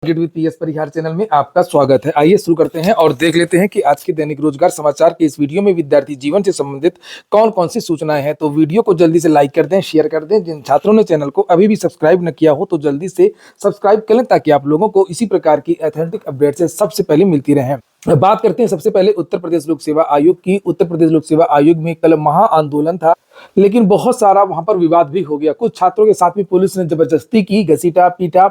Gate with P S Parihar channel में आपका स्वागत है। आइए शुरू करते हैं और देख लेते हैं कि आज के दैनिक रोजगार समाचार के इस वीडियो में विद्यार्थी जीवन से संबंधित कौन कौन सी सूचनाएं हैं। तो वीडियो को जल्दी से लाइक कर दें, शेयर कर दें। जिन छात्रों ने चैनल को अभी भी सब्सक्राइब न किया हो तो जल्दी से सब्सक्राइब कर लें ताकि आप लोगों को इसी प्रकार की ऑथेंटिक अपडेट से सबसे पहले मिलती रहे। बात करते हैं सबसे पहले उत्तर प्रदेश लोक सेवा आयोग की। उत्तर प्रदेश लोक सेवा आयोग में कल महा आंदोलन था, लेकिन बहुत सारा वहां पर विवाद भी हो गया। कुछ छात्रों के साथ भी पुलिस ने जबरदस्ती की, घसीटा पीटा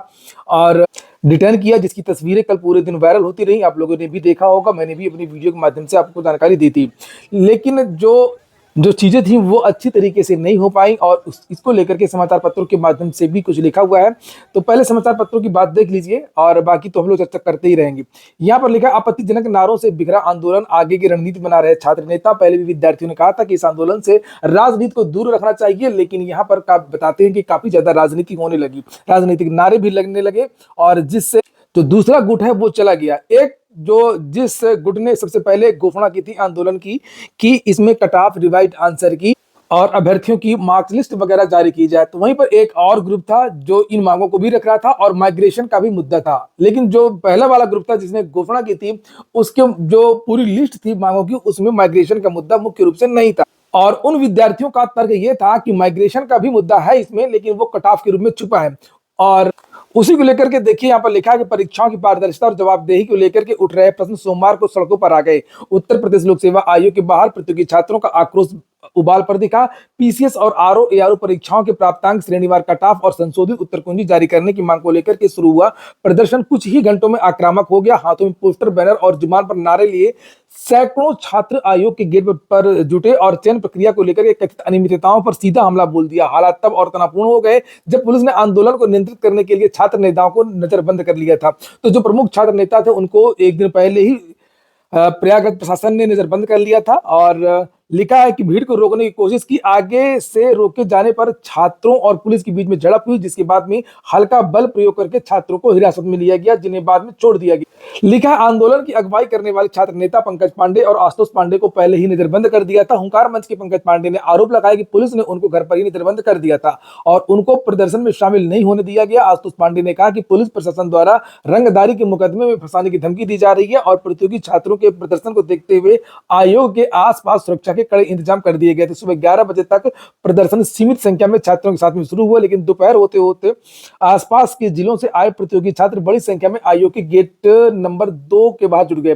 और डिटेन किया, जिसकी तस्वीरें कल पूरे दिन वायरल होती रही। आप लोगों ने भी देखा होगा, मैंने भी अपनी वीडियो के माध्यम से आपको जानकारी दी थी। लेकिन जो जो चीजें थी वो अच्छी तरीके से नहीं हो पाई और इसको लेकर के समाचार पत्रों के माध्यम से भी कुछ लिखा हुआ है। तो पहले समाचार पत्रों की बात देख लीजिए और बाकी तो हम लोग चर्चा करते ही रहेंगे। यहाँ पर लिखा, आपत्तिजनक नारों से बिखरा आंदोलन, आगे की रणनीति बना रहे छात्र नेता। पहले भी विद्यार्थियों ने कहा था कि इस आंदोलन से राजनीति को दूर रखना चाहिए, लेकिन यहाँ पर बताते हैं कि काफी ज्यादा राजनीति होने लगी, राजनीतिक नारे भी लगने लगे और जिससे जो दूसरा गुट है वो चला गया। एक जो जिस गुट ने सबसे पहले घोषणा की थी आंदोलन की कि इसमें कट ऑफ, रिवाइज आंसर की और अभ्यर्थियों की मार्क्स लिस्ट वगैरह जारी की जाए, तो वहीं पर एक और ग्रुप था जो इन मांगों को भी रख रहा था और माइग्रेशन का भी मुद्दा था। लेकिन जो पहला वाला ग्रुप था जिसने घोषणा की थी, उसके जो पूरी लिस्ट थी मांगों की, उसमें माइग्रेशन का मुद्दा मुख्य रूप से नहीं था। और उन विद्यार्थियों का तर्क ये था कि माइग्रेशन का भी मुद्दा है इसमें, लेकिन वो कट ऑफ के रूप में छुपा है। और उसी को लेकर के देखिए, यहाँ पर लिखा है कि परीक्षाओं की पारदर्शिता और जवाबदेही को लेकर के उठ रहे प्रश्न सोमवार को सड़कों पर आ गए। उत्तर प्रदेश लोक सेवा आयोग के बाहर प्रतियोगी छात्रों का आक्रोश उबाल पर दिखा। पीसीएस और आरओ एआरओ परीक्षाओं के प्राप्तांक, श्रेणीवार कट ऑफ और संशोधित उत्तर कुंजी जारी करने की मांग को लेकर के शुरू हुआ प्रदर्शन कुछ ही घंटों में आक्रामक हो गया। हाथों में पोस्टर, बैनर और जुबान पर नारे लिए सैकड़ों छात्र आयोग के गेट पर जुटे और चयन प्रक्रिया को लेकर कथित अनियमितताओं पर सीधा हमला बोल दिया। हालात तब और तनावपूर्ण हो गए जब पुलिस ने आंदोलन को नियंत्रित करने के लिए छात्र नेताओं को नजरबंद कर लिया था। तो जो प्रमुख छात्र नेता थे उनको एक दिन पहले ही प्रयागराज प्रशासन ने नजरबंद कर लिया था और लिखा है कि भीड़ को रोकने की कोशिश की, आगे से रोके जाने पर छात्रों और पुलिस के बीच में झड़प हुई, जिसके बाद में हल्का बल प्रयोग करके छात्रों को हिरासत में लिया गया, जिन्हें बाद में छोड़ दिया गया। लिखा है, आंदोलन की अगुवाई करने वाले छात्र नेता पंकज पांडे और आशुतोष पांडे को पहले ही नजरबंद कर दिया था। हुंकार मंच के पंकज पांडे ने आरोप लगाया कि पुलिस ने उनको घर पर ही नजरबंद कर दिया था और उनको प्रदर्शन में शामिल नहीं होने दिया गया। आशुतोष पांडे ने कहा कि पुलिस प्रशासन द्वारा रंगदारी के मुकदमे में फंसाने की धमकी दी जा रही है और प्रतियोगी छात्रों के प्रदर्शन को देखते हुए आयोग के आसपास सुरक्षा के कड़े इंतजाम कर दिए गए थे। सुबह 11 बजे तक प्रदर्शन सीमित संख्या में छात्रों के साथ में शुरू हुआ, लेकिन दोपहर होते होते आसपास के जिलों से आए प्रतियोगी छात्र बड़ी संख्या में आयोग के गेट नंबर 2 के बाहर जुट गए।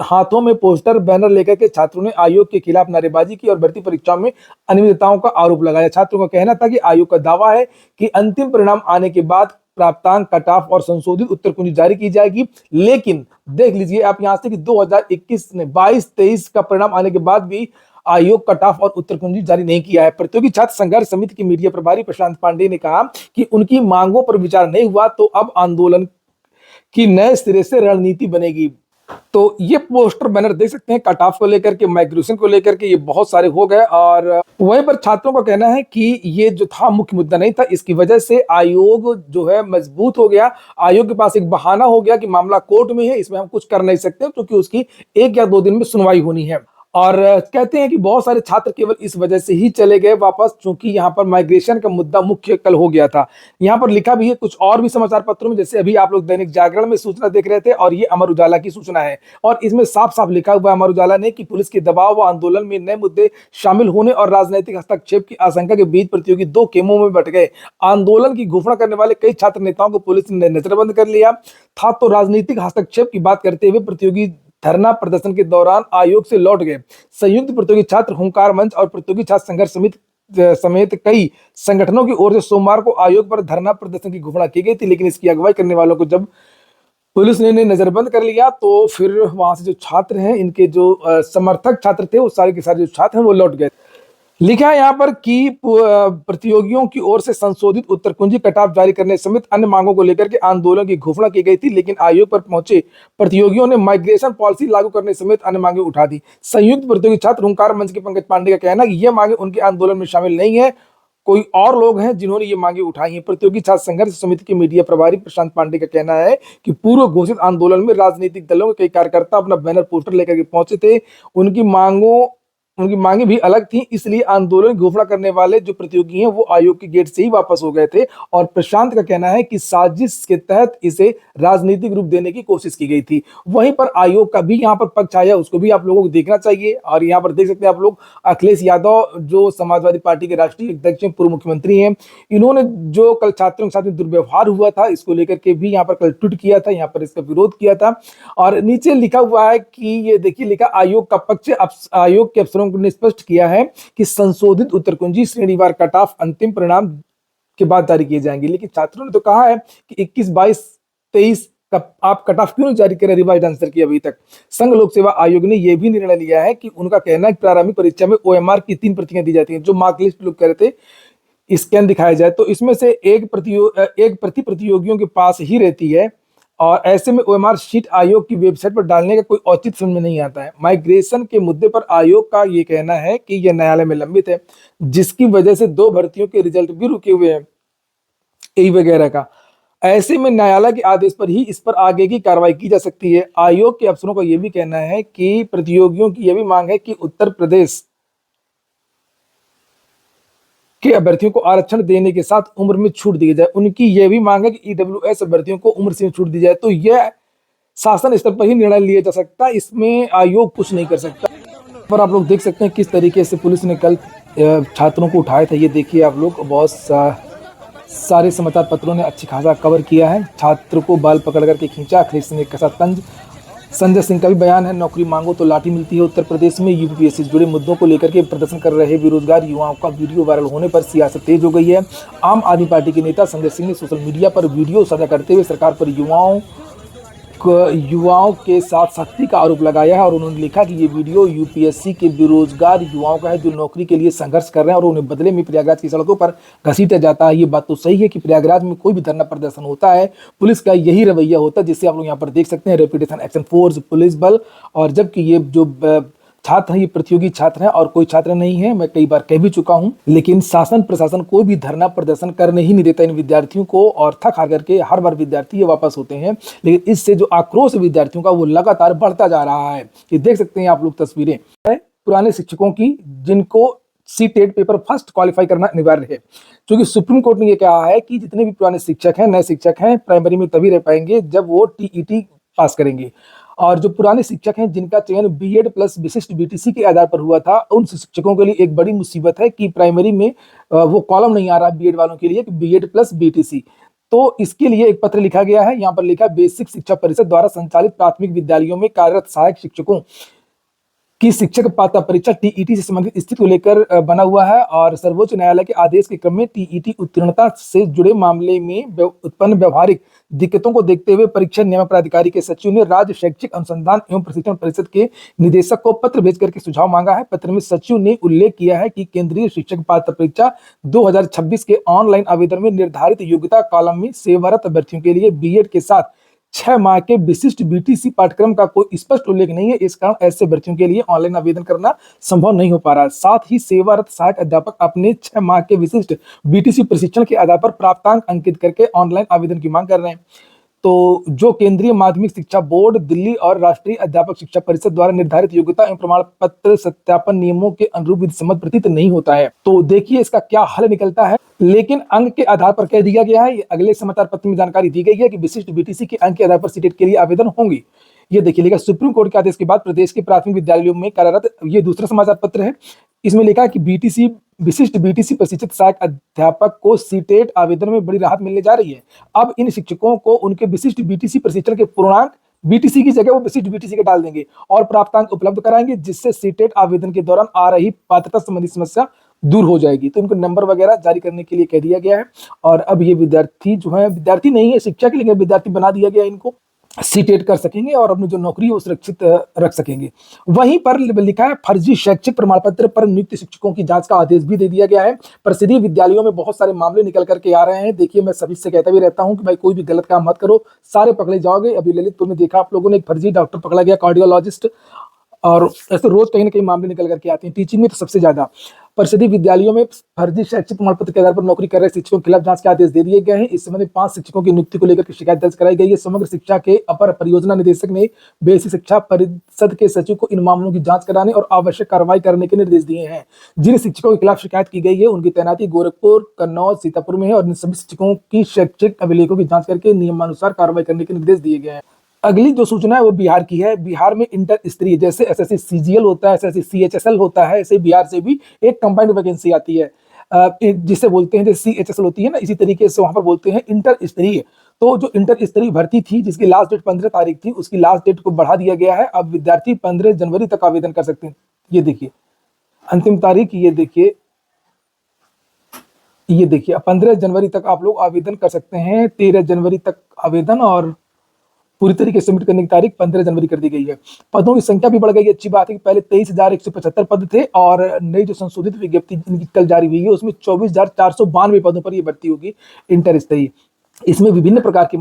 हाथों में पोस्टर, बैनर लेकर के छात्रों ने आयोग के खिलाफ नारेबाजी की और भर्ती परीक्षाओं में अनियमितताओं का आरोप लगाया। छात्रों का कहना था कि आयोग का दावा है कि अंतिम परिणाम आने के बाद प्राप्तांक, कट ऑफ और संशोधित उत्तर कुंजी जारी की जाएगी। लेकिन देख लीजिए आप यहां से कि 2021 में 22-23 का परिणाम आने के बाद भी आयोग कट ऑफ और उत्तर कुंजी जारी नहीं किया है। प्रतियोगी छात्र संघर्ष समिति के मीडिया प्रभारी प्रशांत पांडे ने कहा कि उनकी मांगों पर विचार नहीं हुआ तो अब आंदोलन की नए सिरे से रणनीति बनेगी। तो ये पोस्टर, बैनर देख सकते हैं, कट ऑफ को लेकर के, माइग्रेशन को लेकर के, ये बहुत सारे हो गए। और वहीं पर छात्रों का कहना है कि ये जो था मुख्य मुद्दा नहीं था, इसकी वजह से आयोग जो है मजबूत हो गया। आयोग के पास एक बहाना हो गया कि मामला कोर्ट में है, इसमें हम कुछ कर नहीं सकते क्योंकि उसकी 1 या 2 दिन में सुनवाई होनी है। और कहते हैं कि बहुत सारे छात्र केवल इस वजह से ही चले गए वापस, क्योंकि यहाँ पर माइग्रेशन का मुद्दा मुख्य कल हो गया था। यहाँ पर लिखा भी है कुछ और भी समाचार पत्रों में, जैसे अभी आप लोग दैनिक जागरण में सूचना देख रहे थे और ये अमर उजाला की सूचना है और इसमें साफ साफ लिखा हुआ है अमर उजाला ने कि पुलिस के दबाव व आंदोलन में नए मुद्दे शामिल होने और राजनीतिक हस्तक्षेप की आशंका के बीच प्रतियोगी 2 खेमों में बट गए। आंदोलन की घोषणा करने वाले कई छात्र नेताओं को पुलिस ने नजरबंद कर लिया था, तो राजनीतिक हस्तक्षेप की बात करते हुए प्रतियोगी धरना प्रदर्शन के दौरान आयोग से लौट गए। संयुक्त प्रतियोगी छात्र हुंकार मंच और प्रतियोगी छात्र संघर्ष समिति समेत कई संगठनों की ओर से सोमवार को आयोग पर धरना प्रदर्शन की घोषणा की गई थी, लेकिन इसकी अगुवाई करने वालों को जब पुलिस ने नजरबंद कर लिया तो फिर वहां से जो छात्र हैं, इनके जो समर्थक छात्र थे, वो सारे के सारे जो छात्र हैं वो लौट गए। लिखा है यहाँ पर कि प्रतियोगियों की ओर से संशोधित उत्तर कुंजी, कट ऑफ जारी करने समेत अन्य मांगों को लेकर के आंदोलन की घोषणा की गई थी, लेकिन आयोग पर पहुंचे प्रतियोगियों ने माइग्रेशन पॉलिसी लागू करने समेत अन्य मांगे उठा दी। संयुक्त प्रतियोगी छात्र हुंकार मंच के पंकज पांडे का कहना है कि यह मांगे उनके आंदोलन में शामिल नहीं है, कोई और लोग हैं जिन्होंने ये मांगे उठाई हैं। प्रतियोगी छात्र संघर्ष समिति के मीडिया प्रभारी प्रशांत पांडे का कहना है कि पूर्व घोषित आंदोलन में राजनीतिक दलों के कई कार्यकर्ता अपना बैनर, पोस्टर लेकर के पहुंचे थे। उनकी मांगों उनकी मांगे भी अलग थी, इसलिए आंदोलन घोषणा करने वाले जो प्रतियोगी हैं वो आयोग के गेट से ही वापस हो गए थे। और प्रशांत का कहना है कि साजिश के तहत इसे राजनीतिक रूप देने की कोशिश की गई थी। वहीं पर आयोग का भी यहाँ पर पक्ष आया, उसको भी आप लोगों को देखना चाहिए। और यहाँ पर देख सकते हैं आप लोग, अखिलेश यादव जो समाजवादी पार्टी के राष्ट्रीय अध्यक्ष हैं, पूर्व मुख्यमंत्री हैं, इन्होंने जो कल छात्रों के साथ में दुर्व्यवहार हुआ था इसको लेकर के भी यहाँ पर कल ट्वीट किया था, यहाँ पर इसका विरोध किया था। और नीचे लिखा हुआ है कि ये देखिए लिखा, आयोग का पक्ष आयोग के अफसरों ने स्पष्ट किया है कि संशोधित उत्तर कुंजी श्रेणीवार कट ऑफ अंतिम परिणाम के बाद जारी किए जाएंगे। लेकिन छात्रों ने तो कहा है कि 21, 22, 23 का आप कट ऑफ क्यों नहीं जारी करें रिवाइज आंसर की अभी तक। संघ लोक सेवा आयोग ने यह भी निर्णय लिया है कि उनका कहना है कि प्रारंभिक परीक्षा में ओएमआर की 3 प्रतियां दी जाती हैं, जो मार्क लिस्ट लोग कह रहे थे स्कैन दिखाया जाए, तो इसमें से एक प्रति प्रतियोगियों के पास ही रहती है। और ऐसे में ओएमआर शीट आयोग की वेबसाइट पर डालने का कोई औचित्य समझ में नहीं आता है। माइग्रेशन के मुद्दे पर आयोग का ये कहना है कि यह न्यायालय में लंबित है, जिसकी वजह से 2 भर्तियों के रिजल्ट भी रुके हुए हैं, यही वगैरह का। ऐसे में न्यायालय के आदेश पर ही इस पर आगे की कार्रवाई की जा सकती है। आयोग के अफसरों का यह भी कहना है कि प्रतियोगियों की यह भी मांग है कि उत्तर प्रदेश के अभ्यर्थियों को आरक्षण देने के साथ उम्र में छूट दी जाए। उनकी यह भी मांग है कि ईडब्ल्यूएस अभ्यर्थियों को उम्र से छूट दी जाए। तो यह शासन स्तर पर ही निर्णय लिया जा सकता है, इसमें आयोग कुछ नहीं कर सकता। पर आप लोग देख सकते हैं किस तरीके से पुलिस ने कल छात्रों को उठाया था। ये देखिए आप लोग, बहुत सारे समाचार पत्रों ने अच्छी खासा कवर किया है। छात्र को बाल पकड़ करके खींचा, अखिलेश ने कसा तंज। संजय सिंह का भी बयान है, नौकरी मांगो तो लाठी मिलती है। उत्तर प्रदेश में यूपीएससी से जुड़े मुद्दों को लेकर के प्रदर्शन कर रहे बेरोजगार युवाओं का वीडियो वायरल होने पर सियासत तेज हो गई है। आम आदमी पार्टी के नेता संजय सिंह ने सोशल मीडिया पर वीडियो साझा करते हुए सरकार पर युवाओं के साथ सख्ती का आरोप लगाया है। और उन्होंने लिखा कि ये वीडियो यूपीएससी के बेरोजगार युवाओं का है, जो नौकरी के लिए संघर्ष कर रहे हैं और उन्हें बदले में प्रयागराज की सड़कों पर घसीटा जाता है। ये बात तो सही है कि प्रयागराज में कोई भी धरना प्रदर्शन होता है, पुलिस का यही रवैया होता है, जिससे आप लोग यहाँ पर देख सकते हैं रेपिटेशन एक्शन फोर्स, पुलिस बल। और जबकि ये जो छात्र हैं ये प्रतियोगी छात्र हैं और कोई छात्र नहीं है, मैं कई बार कह भी चुका हूं। लेकिन शासन प्रशासन कोई भी धरना प्रदर्शन करने ही नहीं देता इन विद्यार्थियों को, और थक हार करके हर बार विद्यार्थी ये वापस होते हैं। लेकिन इससे जो आक्रोश विद्यार्थियों का वो लगातार बढ़ता जा रहा है। ये देख सकते हैं आप लोग तस्वीरें पुराने शिक्षकों की, जिनको सीटेट पेपर फर्स्ट क्वालिफाई करना अनिवार्य है। क्योंकि सुप्रीम कोर्ट ने यह कहा है कि जितने भी पुराने शिक्षक हैं, नए शिक्षक हैं, प्राइमरी में तभी रह पाएंगे जब वो टीईटी पास करेंगे। और जो पुराने शिक्षक हैं जिनका चयन बीएड प्लस विशिष्ट बीटीसी के आधार पर हुआ था, उन शिक्षकों के लिए एक बड़ी मुसीबत है कि प्राइमरी में वो कॉलम नहीं आ रहा बीएड वालों के लिए कि बीएड प्लस बीटीसी। तो इसके लिए एक पत्र लिखा गया है, यहाँ पर लिखा, बेसिक शिक्षा परिषद द्वारा संचालित प्राथमिक विद्यालयों में कार्यरत सहायक शिक्षकों की शिक्षक पात्रता परीक्षा टीईटी से संबंधित स्थिति को लेकर बना हुआ है। और सर्वोच्च न्यायालय के आदेश के क्रम में टीईटी उत्तीर्णता से जुड़े मामले में उत्पन्न व्यवहारिक दिक्कतों को देखते हुए परीक्षा नियामक प्राधिकारी के सचिव ने राज्य शैक्षिक अनुसंधान एवं प्रशिक्षण परिषद के निदेशक को पत्र भेज करके सुझाव मांगा है। पत्र में सचिव ने उल्लेख किया है कि केंद्रीय शिक्षक पात्रता परीक्षा 2026 के ऑनलाइन आवेदन में निर्धारित योग्यता कॉलम में सेवारत अभ्यर्थियों के लिए बीएड के साथ 6 माह के विशिष्ट बीटीसी पाठ्यक्रम का कोई स्पष्ट उल्लेख नहीं है। इस कारण ऐसे अभ्यर्थियों के लिए ऑनलाइन आवेदन करना संभव नहीं हो पा रहा है। साथ ही सेवारत सहायक अध्यापक अपने 6 माह के विशिष्ट बीटीसी प्रशिक्षण के आधार पर प्राप्तांक अंकित करके ऑनलाइन आवेदन की मांग कर रहे हैं। तो जो केंद्रीय माध्यमिक शिक्षा बोर्ड दिल्ली और राष्ट्रीय अध्यापक शिक्षा परिषद द्वारा निर्धारित योग्यता एवं प्रमाण पत्र सत्यापन नियमों के अनुरूप विधिसम्मत प्रतीत नहीं होता है। तो देखिए इसका क्या हल निकलता है। लेकिन अंक के आधार पर कह दिया गया है, अगले समाचार पत्र में जानकारी दी गई है कि विशिष्ट बीटीसी के अंक के आधार पर सीटेट के लिए आवेदन होंगे। ये देखिए लिखा, सुप्रीम कोर्ट के आदेश के बाद प्रदेश के प्राथमिक विद्यालयों में कार्यरत, ये दूसरा समाचार पत्र है, इसमें लिखा कि बीटीसी विशिष्ट बीटीसी प्रशिक्षित सहायक अध्यापक को सीटेट आवेदन में बड़ी राहत मिलने जा रही है। अब इन शिक्षकों को उनके विशिष्ट बीटीसी प्रशिक्षण के पूर्णांक बीटीसी की जगह वो विशिष्ट बीटीसी के डाल देंगे और प्राप्तांक उपलब्ध कराएंगे, जिससे सीटेट आवेदन के दौरान आ रही पात्रता संबंधी समस्या दूर हो जाएगी। तो इनको नंबर वगैरह जारी करने के लिए कह दिया गया है। और अब ये विद्यार्थी जो है, विद्यार्थी नहीं है शिक्षा के लिए विद्यार्थी बना दिया गया, इनको सीटेट कर सकेंगे और अपनी जो नौकरी है वो सुरक्षित रख सकेंगे। वहीं पर लिखा है, फर्जी शैक्षिक प्रमाण पत्र पर नियुक्त शिक्षकों की जांच का आदेश भी दे दिया गया है। परिषदीय विद्यालयों में बहुत सारे मामले निकल करके आ रहे हैं। देखिए मैं सभी से कहता भी रहता हूं कि भाई कोई भी गलत काम मत करो, सारे पकड़े जाओगे। अभी ललितपुर में देखा आप लोगों ने, एक फर्जी डॉक्टर पकड़ा गया, कार्डियोलॉजिस्ट, और ऐसे रोज कहीं ना कहीं मामले निकल करके आते हैं। टीचिंग में तो सबसे ज्यादा परिषदीय विद्यालयों में फर्जी शैक्षिक प्रमाण पत्र के आधार पर नौकरी कर रहे शिक्षकों के खिलाफ जांच के आदेश दे दिए गए हैं। इस संबंध में 5 शिक्षकों की नियुक्ति को लेकर के शिकायत दर्ज कराई गई है। समग्र शिक्षा के अपर परियोजना निदेशक ने बेसिक शिक्षा परिषद के सचिव को इन मामलों की जांच कराने और आवश्यक कार्रवाई करने के निर्देश दिए हैं। जिन शिक्षकों के खिलाफ शिकायत की गई है उनकी तैनाती गोरखपुर, कन्नौज, सीतापुर में है और इन सभी शिक्षकों की शैक्षिक अभिलेखों की जांच करके नियमानुसार कार्रवाई करने के निर्देश दिए गए हैं। अगली जो सूचना है वो बिहार की है। बिहार में इंटर स्तरीय जैसे एसएससी सीजीएल होता है, एसएससी सीएचएसएल होता है, ऐसे बिहार से भी एक कंबाइंड वैकेंसी आती है, जिसे बोलते हैं जैसे सीएचएसएल होती है ना, इसी तरीके से वहां पर बोलते हैं इंटर स्तरीय। तो जो इंटर स्तरीय भर्ती थी जिसकी लास्ट डेट 15 तारीख थी, उसकी लास्ट डेट को बढ़ा दिया गया है। अब विद्यार्थी 15 जनवरी तक आवेदन कर सकते हैं। ये देखिए अंतिम तारीख, ये देखिए 15 जनवरी तक आप लोग आवेदन कर सकते हैं। 13 जनवरी तक आवेदन और पूरी तरीके से सबमिट करने की तारीख 15 जनवरी कर दी गई है। पदों की संख्या भी बढ़ गई है। अच्छी बात है कि पहले 23,175 पद थे और नई जो संशोधित विज्ञप्ति इनकी कल जारी हुई है उसमें 24,492 पदों पर ये भर्ती होगी इंटर स्तरीय। इसमें विभिन्न प्रकार के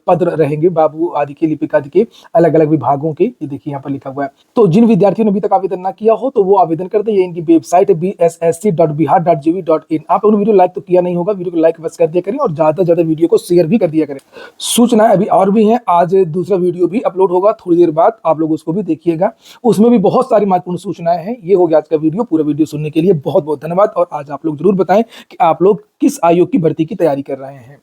पद रहेंगे, बाबू आदि के, लिपिक आदि के, अलग अलग विभागों के। ये देखिए यहाँ पर लिखा हुआ है। तो जिन विद्यार्थियों ने अभी तक आवेदन ना किया हो तो वो आवेदन कर दे। ये इनकी वेबसाइट है bssc.bihar.gov.in। आप लोगों ने वीडियो लाइक तो किया नहीं होगा, वीडियो को लाइक बस कर दिया करें और ज्यादा से ज्यादा वीडियो को शेयर भी कर दिया करें। सूचना अभी और भी है, आज दूसरा वीडियो भी अपलोड होगा थोड़ी देर बाद, आप लोग उसको भी देखिएगा। उसमें भी बहुत सारी महत्वपूर्ण सूचनाएं हैं। ये हो गया आज का वीडियो। पूरा वीडियो सुनने के लिए बहुत बहुत धन्यवाद। और आज आप लोग जरूर बताएं कि आप लोग किस आयोग की भर्ती की तैयारी कर रहे हैं।